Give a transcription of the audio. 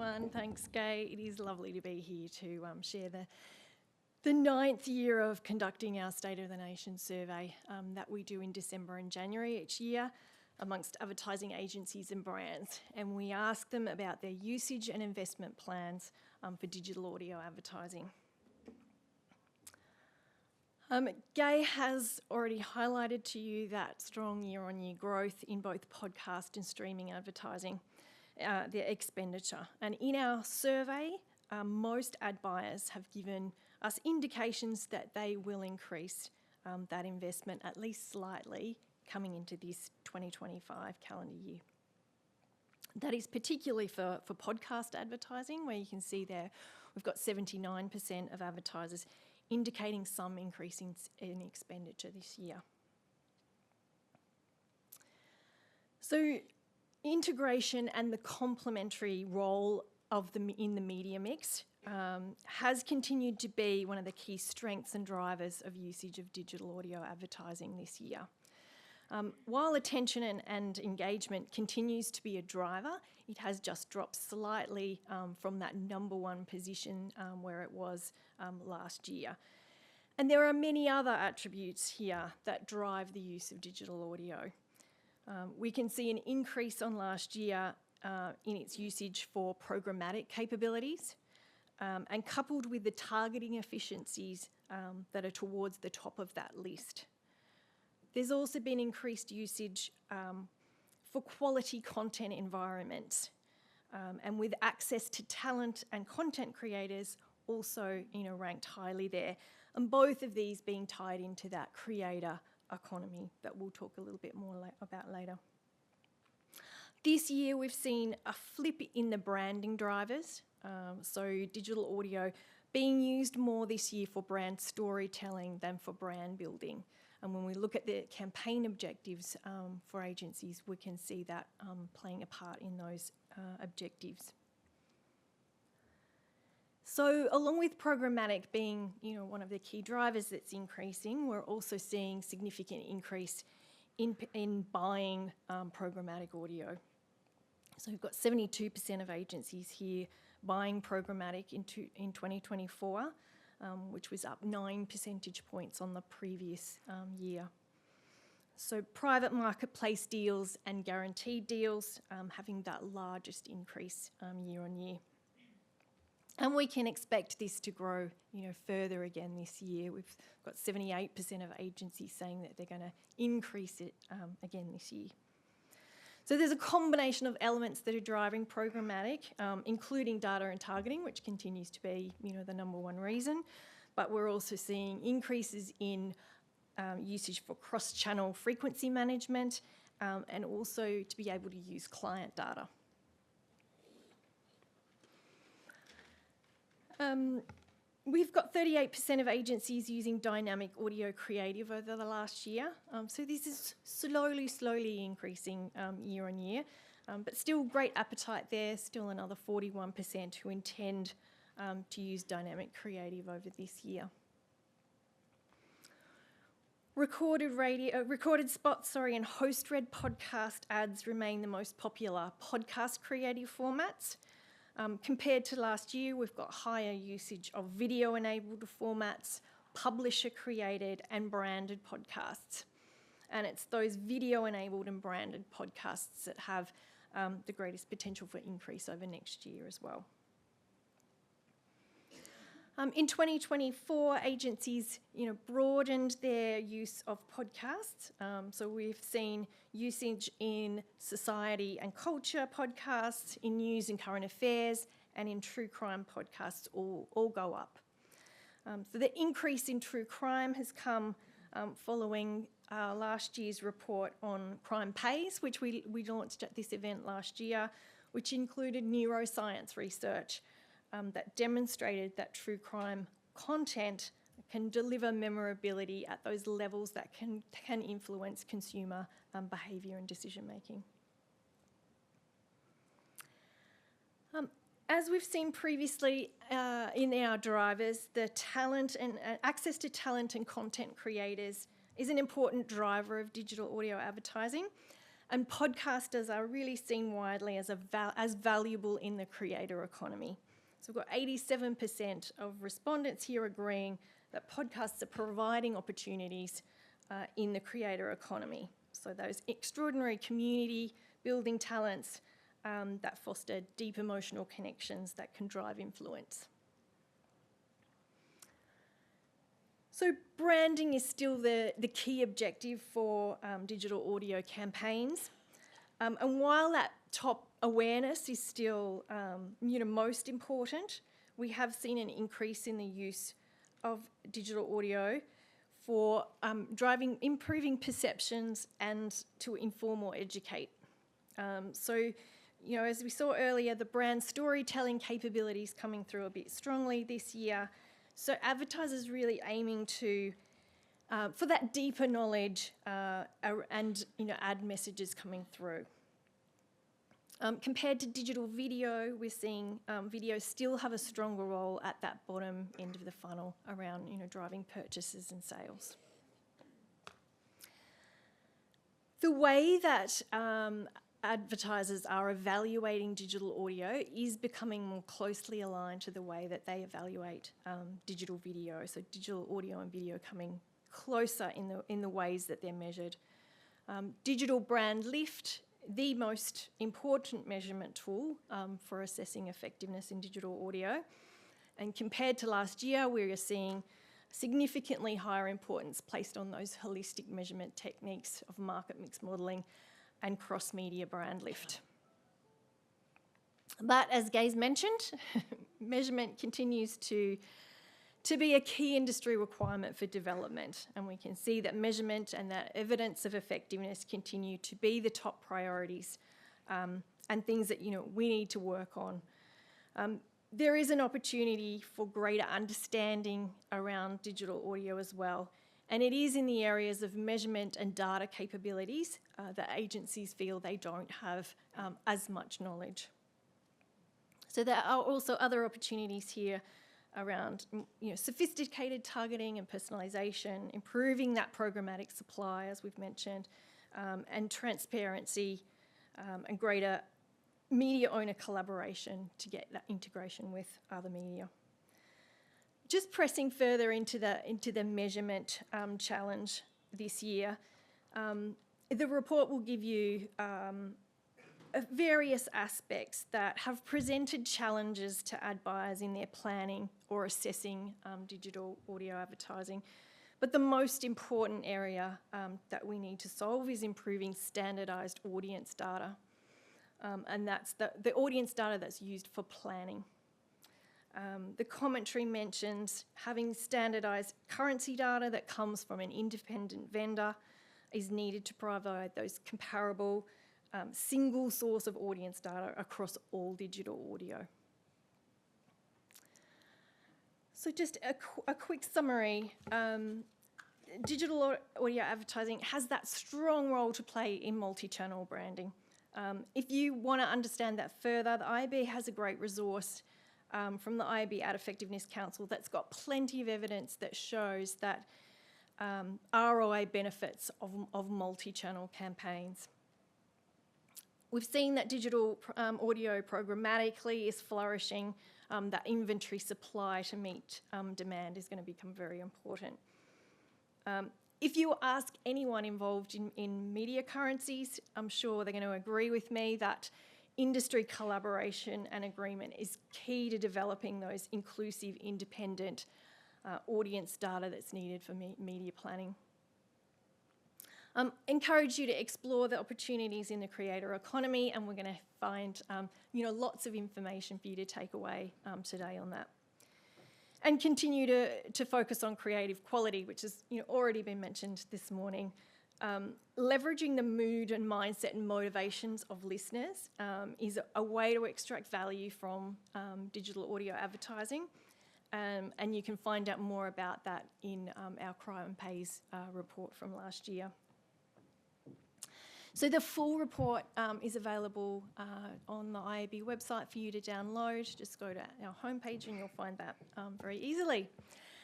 everyone. Thanks, Gay. It is lovely to be here to share the 9th year of conducting our State of the Nation survey that we do in December and January each year amongst advertising agencies and brands. And we ask them about their usage and investment plans for digital audio advertising. Gay has already highlighted to you that strong year-on-year growth in both podcast and streaming advertising, their expenditure. And in our survey, most ad buyers have given us indications that they will increase that investment at least slightly coming into this 2025 calendar year. That is particularly for podcast advertising, where you can see there we've got 79% of advertisers indicating some increase in expenditure this year. So integration and the complementary role of in the media mix has continued to be one of the key strengths and drivers of usage of digital audio advertising this year. While attention and engagement continues to be a driver, it has just dropped slightly from that #1 position where it was last year. And there are many other attributes here that drive the use of digital audio. We can see an increase on last year in its usage for programmatic capabilities, and coupled with the targeting efficiencies that are towards the top of that list. There's also been increased usage for quality content environments, and with access to talent and content creators also ranked highly there, and both of these being tied into that creator economy that we'll talk a little bit more about later. This year we've seen a flip in the branding drivers, so digital audio being used more this year for brand storytelling than for brand building. And when we look at the campaign objectives for agencies, we can see that playing a part in those objectives. So along with programmatic being one of the key drivers that's increasing, we're also seeing significant increase in buying programmatic audio. So we've got 72% of agencies here buying programmatic in 2024, which was up 9 percentage points on the previous year. So private marketplace deals and guaranteed deals having that largest increase year on year. And we can expect this to grow further again this year. We've got 78% of agencies saying that they're going to increase it again this year. So there's a combination of elements that are driving programmatic, including data and targeting, which continues to be the #1 reason. But we're also seeing increases in usage for cross-channel frequency management and also to be able to use client data. We've got 38% of agencies using dynamic audio creative over the last year. So this is slowly increasing year on year, but still great appetite there, still another 41% who intend to use dynamic creative over this year. Recorded spots, and host-read podcast ads remain the most popular podcast creative formats. Compared to last year, we've got higher usage of video-enabled formats, publisher-created and branded podcasts. And it's those video-enabled and branded podcasts that have the greatest potential for increase over next year as well. In 2024, agencies broadened their use of podcasts. So we've seen usage in society and culture podcasts, in news and current affairs, and in true crime podcasts all go up. So the increase in true crime has come following last year's report on Crime Pays, which we launched at this event last year, which included neuroscience research that demonstrated that true crime content can deliver memorability at those levels that can influence consumer behaviour and decision making. As we've seen previously in our drivers, the talent and access to talent and content creators is an important driver of digital audio advertising. And podcasters are really seen widely as valuable in the creator economy. So we've got 87% of respondents here agreeing that podcasts are providing opportunities in the creator economy. So those extraordinary community building talents that foster deep emotional connections that can drive influence. So branding is still the key objective for digital audio campaigns. And while that top awareness is still most important, we have seen an increase in the use of digital audio for improving perceptions and to inform or educate. As we saw earlier, the brand storytelling capabilities coming through a bit strongly this year. So advertisers really aiming to for that deeper knowledge and ad messages coming through. Compared to digital video, we're seeing video still have a stronger role at that bottom end of the funnel around driving purchases and sales. The way that advertisers are evaluating digital audio is becoming more closely aligned to the way that they evaluate digital video. So digital audio and video coming closer in the ways that they're measured. Digital brand lift, the most important measurement tool for assessing effectiveness in digital audio. And compared to last year, we are seeing significantly higher importance placed on those holistic measurement techniques of market mix modelling and cross-media brand lift. But as Gaze mentioned, measurement continues to be a key industry requirement for development, and we can see that measurement and that evidence of effectiveness continue to be the top priorities and things that we need to work on. There is an opportunity for greater understanding around digital audio as well, and it is in the areas of measurement and data capabilities that agencies feel they don't have as much knowledge. So there are also other opportunities here around sophisticated targeting and personalisation, improving that programmatic supply, as we've mentioned, and transparency and greater media owner collaboration to get that integration with other media. Just pressing further into the measurement challenge this year, the report will give you various aspects that have presented challenges to ad buyers in their planning or assessing digital audio advertising. But the most important area that we need to solve is improving standardised audience data. And that's the audience data that's used for planning. The commentary mentions having standardised currency data that comes from an independent vendor is needed to provide those comparable single source of audience data across all digital audio. So just a quick summary. Digital audio advertising has that strong role to play in multi-channel branding. If you want to understand that further, the IAB has a great resource from the IAB Ad Effectiveness Council that's got plenty of evidence that shows that ROI benefits of multi-channel campaigns. We've seen that digital audio programmatically is flourishing. That inventory supply to meet demand is going to become very important. If you ask anyone involved in media currencies, I'm sure they're going to agree with me that industry collaboration and agreement is key to developing those inclusive, independent audience data that's needed for media planning. Encourage you to explore the opportunities in the creator economy, and we're going to find lots of information for you to take away today on that. And continue to focus on creative quality, which has already been mentioned this morning. Leveraging the mood and mindset and motivations of listeners is a way to extract value from digital audio advertising. And you can find out more about that in our Crime and Pays report from last year. So the full report is available on the IAB website for you to download. Just go to our homepage and you'll find that very easily.